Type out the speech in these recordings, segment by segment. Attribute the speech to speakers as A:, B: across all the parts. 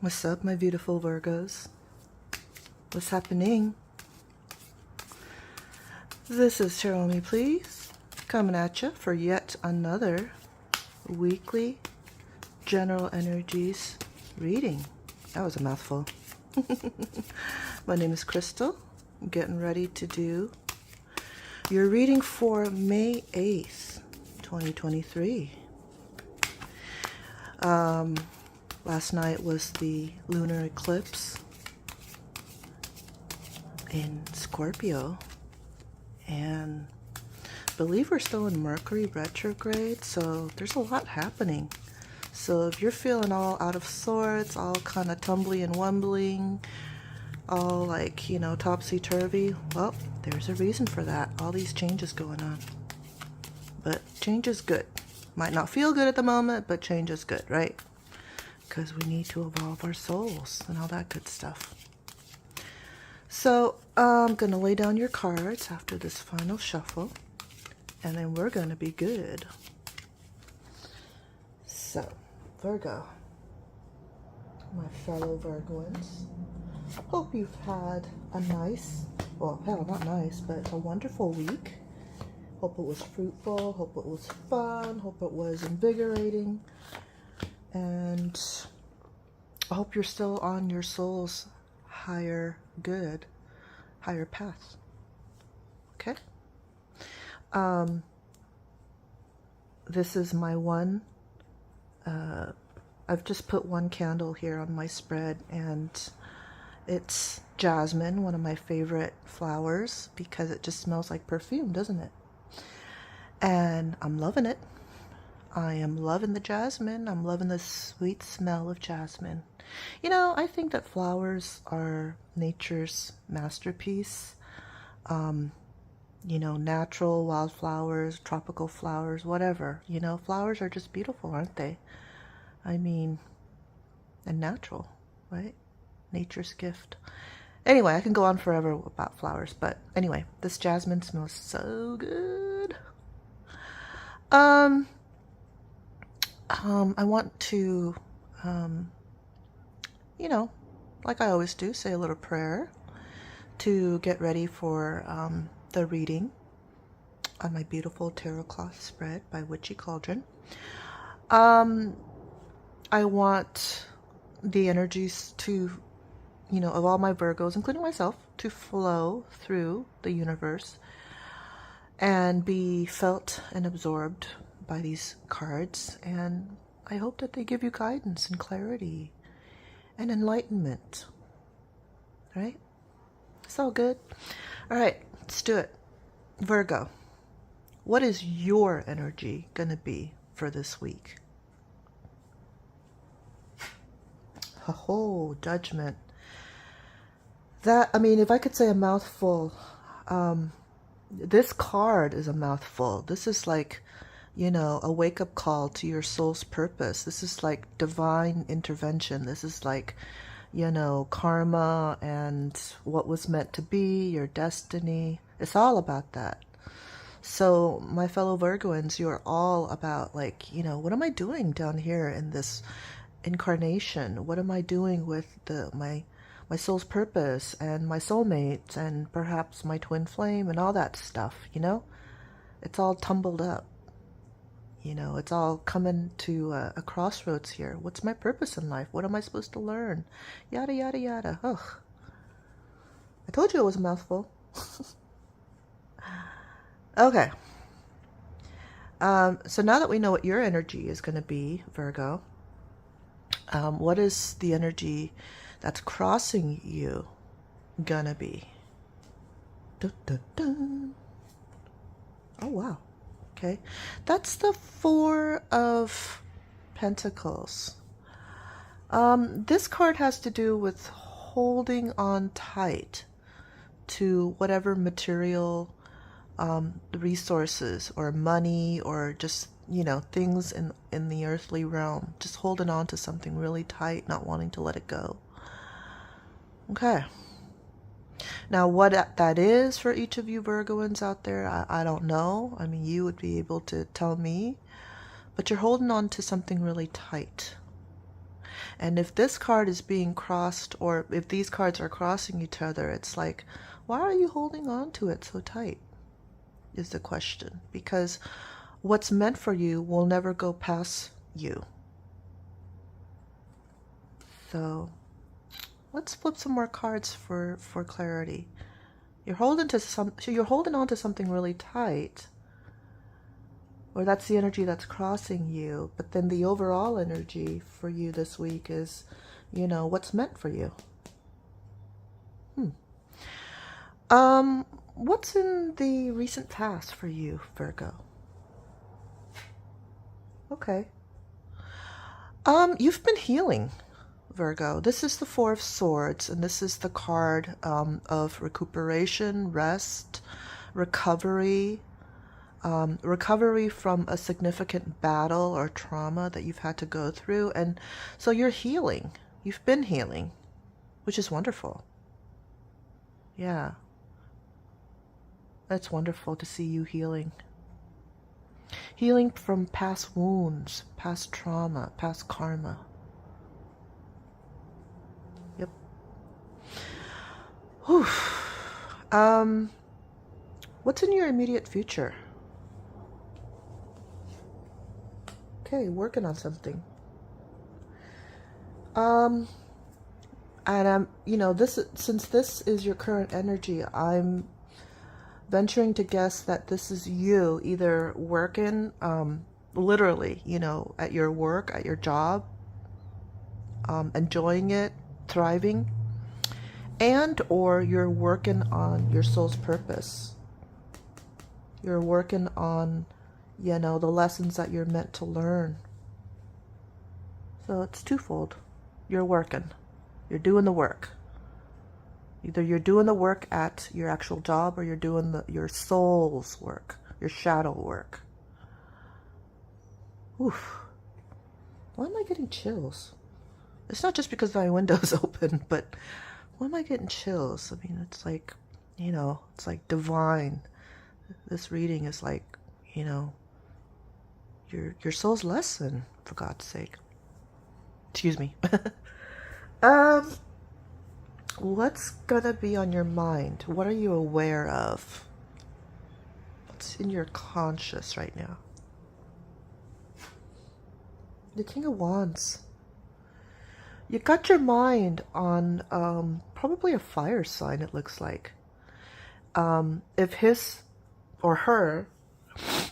A: What's up, my beautiful Virgos? What's happening? This is Cheryl Me Please, coming at you for yet another weekly general energies reading. That was a mouthful. My name is Crystal. I'm getting ready to do your reading for May 8th, 2023. Last night was the lunar eclipse in Scorpio, and I believe we're still in Mercury retrograde, so there's a lot happening. So if you're feeling all out of sorts, all kind of tumbly and wumbling, all like, you know, topsy-turvy, well, there's a reason for that. All these changes going on. But change is good. Might not feel good at the moment, but change is good, right? Because we need to evolve our souls and all that good stuff. So I'm going to lay down your cards after this final shuffle, and then we're going to be good. So, Virgo, my fellow Virgoans, hope you've had a nice, well, hell, not nice, but a wonderful week. Hope it was fruitful, hope it was fun, hope it was invigorating, and I hope you're still on your soul's higher good, higher path. Okay? This is my one, I've just put one candle here on my spread, and it's jasmine, one of my favorite flowers, because it just smells like perfume, doesn't it? And I'm loving it. I am loving the jasmine. I'm loving the sweet smell of jasmine. You know, I think that flowers are nature's masterpiece. You know, natural wildflowers, tropical flowers, whatever. You know, flowers are just beautiful, aren't they? I mean, and natural, right? Nature's gift. Anyway, I can go on forever about flowers, but anyway, this jasmine smells so good. I want to, you know, like I always do, say a little prayer to get ready for the reading on my beautiful tarot cloth spread by Witchy Cauldron. I want the energies to, you know, of all my Virgos, including myself, to flow through the universe and be felt and absorbed by these cards, and I hope that they give you guidance and clarity and enlightenment. Right? It's all good. All right, let's do it. Virgo, what is your energy going to be for this week? Oh, Judgment. That, I mean, if I could say a mouthful, this card is a mouthful. This is like, you know, a wake-up call to your soul's purpose. This is like divine intervention. This is like, you know, karma and what was meant to be, your destiny. It's all about that. So my fellow Virgoans, you are all about, like, you know, what am I doing down here in this incarnation? What am I doing with my soul's purpose and my soulmates and perhaps my twin flame and all that stuff, you know? It's all tumbled up. You know, it's all coming to a crossroads here. What's my purpose in life? What am I supposed to learn? Yada, yada, yada. Ugh. I told you it was a mouthful. Okay. So now that we know what your energy is going to be, Virgo, what is the energy that's crossing you gonna be? Dun, dun, dun. Oh, wow. Okay. That's the Four of Pentacles. This card has to do with holding on tight to whatever material resources or money or just, you know, things in the earthly realm. Just holding on to something really tight, not wanting to let it go. Okay. Now, what that is for each of you Virgoans out there, I don't know. I mean, you would be able to tell me. but you're holding on to something really tight. And if this card is being crossed, or if these cards are crossing each other, it's like, why are you holding on to it so tight? Is the question. Because what's meant for you will never go past you. So let's flip some more cards for clarity. You're holding on to something really tight, or that's the energy that's crossing you. But then the overall energy for you this week is, what's meant for you. What's in the recent past for you, Virgo? Okay. You've been healing, Virgo. This is the Four of Swords, and this is the card of recuperation, rest, recovery, recovery from a significant battle or trauma that you've had to go through. And so you're healing. You've been healing, which is wonderful. Yeah. That's wonderful to see you healing. Healing from past wounds, past trauma, past karma. Yep. Whew. What's in your immediate future? Okay, working on something. And since this is your current energy, I'm venturing to guess that this is you either working, literally, at your work, at your job, enjoying it, thriving, and or you're working on your soul's purpose. You're working on, the lessons that you're meant to learn. So it's twofold. You're working. You're doing the work. Either you're doing the work at your actual job, or you're doing your soul's work, your shadow work. Oof. Why am I getting chills? It's not just because my window's open, but why am I getting chills? I mean, it's like, it's like divine. This reading is like, your soul's lesson, for God's sake. Excuse me. What's gonna be on your mind? What are you aware of? What's in your conscious right now? The King of Wands. You got your mind on probably a fire sign, it looks like. If his or her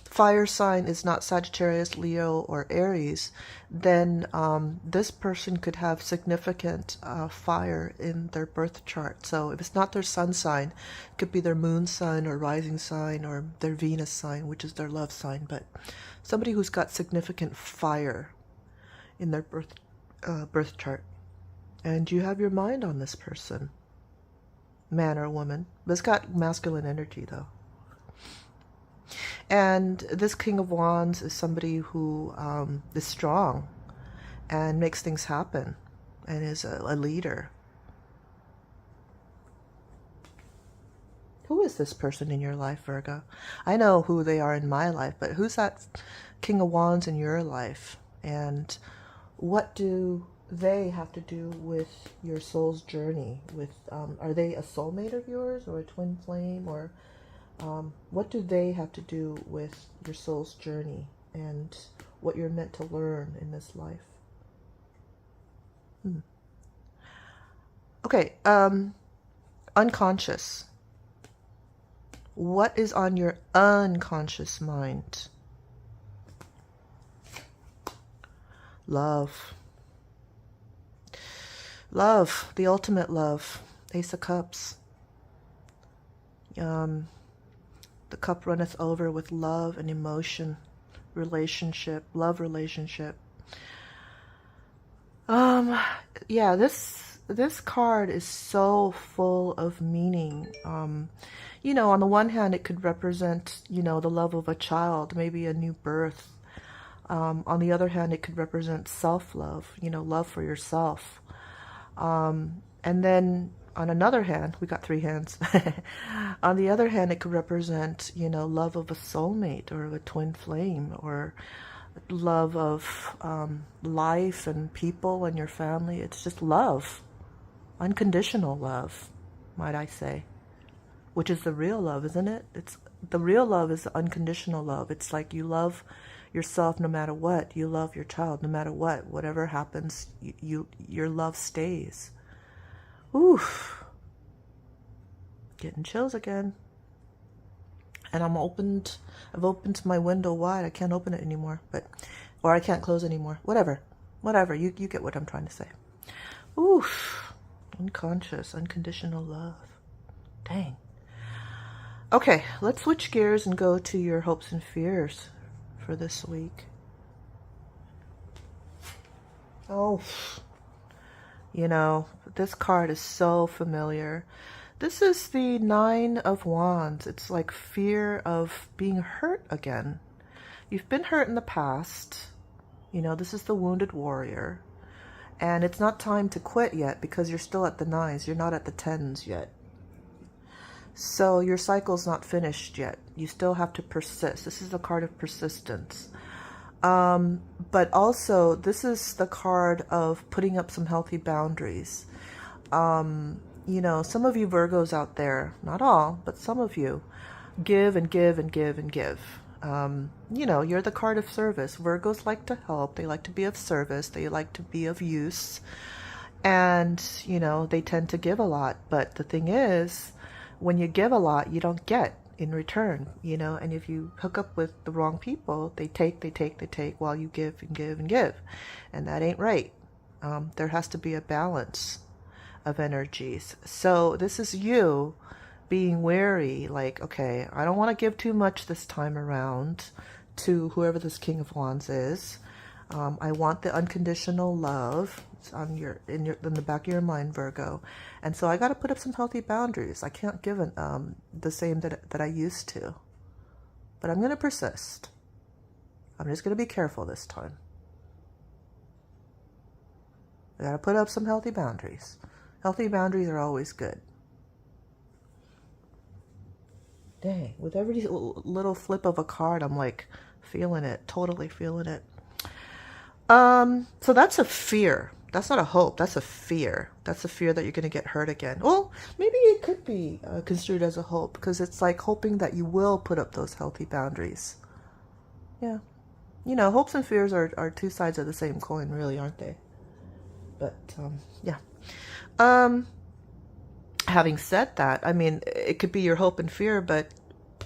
A: fire sign is not Sagittarius, Leo, or Aries, then this person could have significant fire in their birth chart. So if it's not their sun sign, it could be their moon sign or rising sign or their Venus sign, which is their love sign. But somebody who's got significant fire in their birth chart. And you have your mind on this person, man or woman. But it's got masculine energy, though. And this King of Wands is somebody who is strong and makes things happen and is a leader. Who is this person in your life, Virgo? I know who they are in my life, but who's that King of Wands in your life? And what do they have to do with your soul's journey? Are they a soulmate of yours, or a twin flame, or what do they have to do with your soul's journey and what you're meant to learn in this life? Okay, unconscious. What is on your unconscious mind? Love. Love, the ultimate love. Ace of Cups. The cup runneth over with love and emotion, relationship, love relationship. Yeah, this card is so full of meaning. On the one hand, it could represent, the love of a child, maybe a new birth. On the other hand, it could represent self-love, love for yourself. And then on another hand, we got three hands. On the other hand, it could represent, love of a soulmate or of a twin flame, or, love of life and people and your family. It's just love, unconditional love, might I say, which is the real love, isn't it? It's the real love is the unconditional love. It's like you love yourself no matter what. You love your child no matter what. Whatever happens, your love stays. Oof. Getting chills again. And I've opened my window wide. I can't open it anymore, or I can't close anymore. Whatever. You get what I'm trying to say. Oof. Unconscious, unconditional love. Dang. Okay, let's switch gears and go to your hopes and fears for this week. Oh, this card is so familiar. This is the Nine of Wands. It's like fear of being hurt again. You've been hurt in the past. This is the wounded warrior. And it's not time to quit yet because you're still at the nines. You're not at the tens yet. So your cycle's not finished yet. You still have to persist. This is the card of persistence. But also, this is the card of putting up some healthy boundaries. Some of you Virgos out there, not all, but some of you, give and give and give and give. You're the card of service. Virgos like to help. They like to be of service. They like to be of use. And, they tend to give a lot. But the thing is, when you give a lot, you don't get in return, and if you hook up with the wrong people, they take while you give and give and give. And that ain't right. There has to be a balance of energies. So this is you being wary, like, okay, I don't want to give too much this time around to whoever this King of Wands is. I want the unconditional love. It's in the back of your mind, Virgo. And so I got to put up some healthy boundaries. I can't give the same that I used to. But I'm going to persist. I'm just going to be careful this time. I got to put up some healthy boundaries. Healthy boundaries are always good. Dang, with every little flip of a card, I'm like feeling it, totally feeling it. So that's a fear. That's not a hope. That's a fear. That's a fear that you're going to get hurt again. Well, maybe it could be construed as a hope because it's like hoping that you will put up those healthy boundaries. Yeah. Hopes and fears are two sides of the same coin, really, aren't they? But, yeah. Having said that, I mean, it could be your hope and fear, but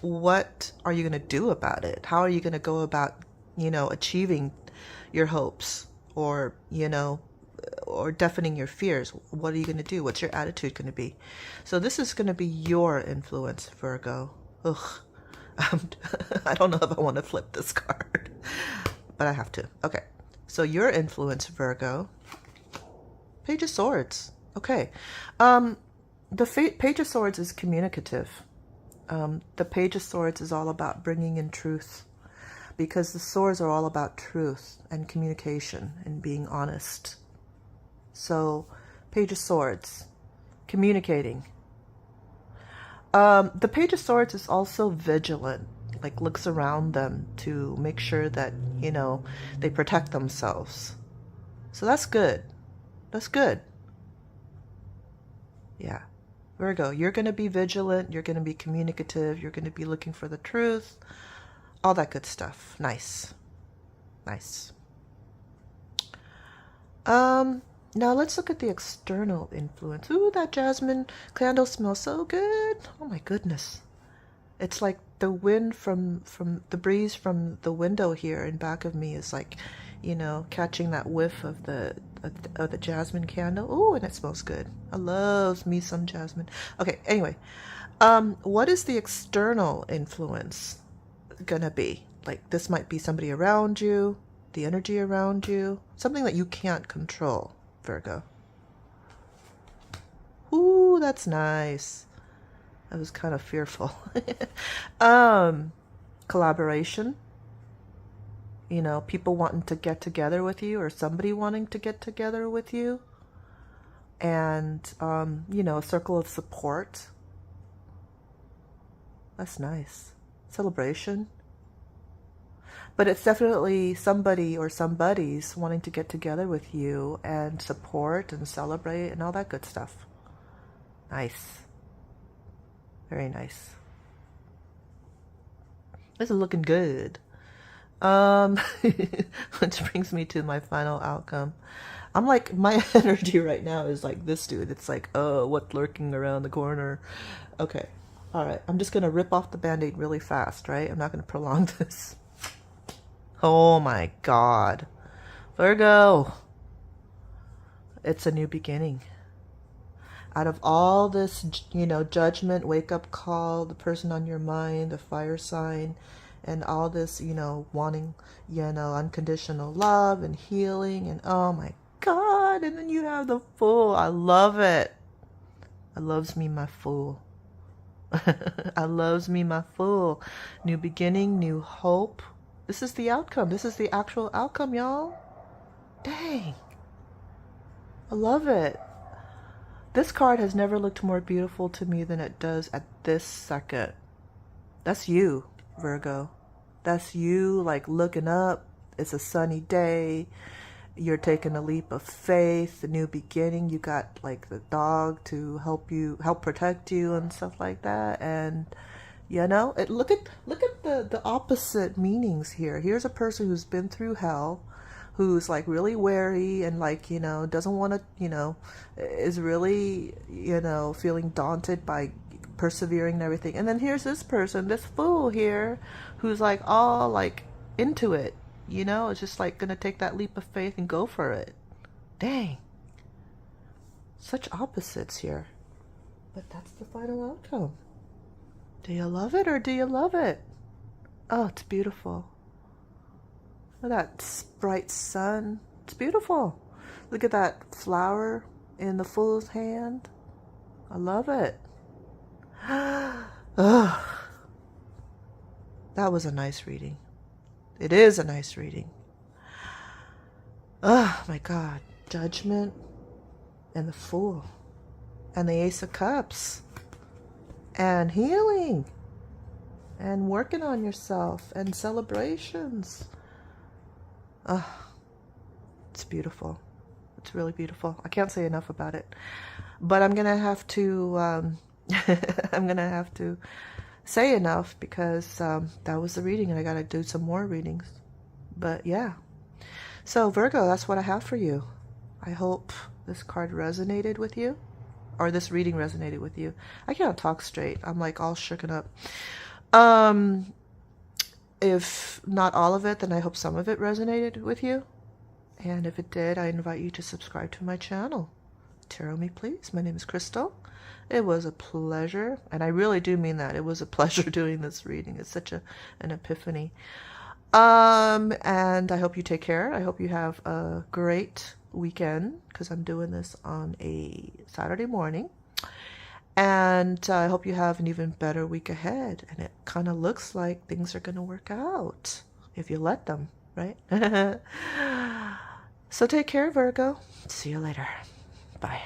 A: what are you going to do about it? How are you going to go about, achieving your hopes or deafening your fears? What are you going to do? What's your attitude going to be? So this is going to be your influence, Virgo. Ugh. I don't know if I want to flip this card, but I have to. Okay. So your influence, Virgo. Page of Swords. Okay. The Page of Swords is communicative. The Page of Swords is all about bringing in truth, because the swords are all about truth and communication and being honest. So, Page of Swords, communicating. The Page of Swords is also vigilant, like looks around them to make sure that, they protect themselves. So that's good. That's good. Yeah. Virgo, you're going to be vigilant, you're going to be communicative, you're going to be looking for the truth, all that good stuff. Nice. Nice. Now let's look at the external influence. Ooh, that jasmine candle smells so good. Oh my goodness. It's like the wind from the breeze from the window here in back of me is like, catching that whiff of the jasmine candle. Ooh, and it smells good. I love me some jasmine. Okay, anyway. What is the external influence gonna be? Like, this might be somebody around you, the energy around you, something that you can't control, Virgo. Ooh, that's nice. I was kind of fearful. Collaboration. People wanting to get together with you, or somebody wanting to get together with you. And, a circle of support. That's nice. Celebration. But it's definitely somebody or somebodies wanting to get together with you and support and celebrate and all that good stuff. Nice. Very nice. This is looking good. Which brings me to my final outcome. I'm like, my energy right now is like this dude. It's like, oh, what's lurking around the corner? Okay. All right. I'm just going to rip off the Band-Aid really fast, right? I'm not going to prolong this. Oh my God. Virgo. It's a new beginning. Out of all this, you know, judgment, wake up call, the person on your mind, the fire sign, and all this, you know, wanting, you know, unconditional love and healing, and oh my God. And then you have the Fool. I love it. I loves me my Fool. I loves me my Fool. New beginning, new hope. This is the outcome. This is the actual outcome, y'all. Dang. I love it. This card has never looked more beautiful to me than it does at this second. That's you, Virgo. That's you, like, looking up. It's a sunny day. You're taking a leap of faith, a new beginning. You got, like, the dog to help protect you and stuff like that. And, you know, look at the opposite meanings here. Here's a person who's been through hell, who's like really wary and, like, you know, doesn't want to, you know, is really, you know, feeling daunted by persevering and everything. And then here's this person, this Fool here, who's like all like into it, you know, it's just like gonna take that leap of faith and go for it. Dang. Such opposites here. But that's the final outcome. Do you love it or do you love it? Oh, it's beautiful. Look at that bright sun. It's beautiful. Look at that flower in the Fool's hand. I love it. Oh, that was a nice reading. It is a nice reading. Oh my God. Judgment and the Fool and the Ace of Cups and healing and working on yourself and celebrations. Oh, it's beautiful. It's really beautiful. I can't say enough about it. But I'm going to have to, I'm going to have to say enough because that was the reading and I got to do some more readings. But yeah. So Virgo, that's what I have for you. I hope this card resonated with you, or this reading resonated with you. I can't talk straight. I'm like all shooken up. If not all of it, then I hope some of it resonated with you. And if it did, I invite you to subscribe to my channel. Tarot me, please. My name is Crystal. It was a pleasure, and I really do mean that. It was a pleasure doing this reading. It's such an epiphany. And I hope you take care. I hope you have a great weekend, because I'm doing this on a Saturday morning. And I hope you have an even better week ahead. And it kind of looks like things are going to work out if you let them, right? So take care, Virgo. See you later. Bye.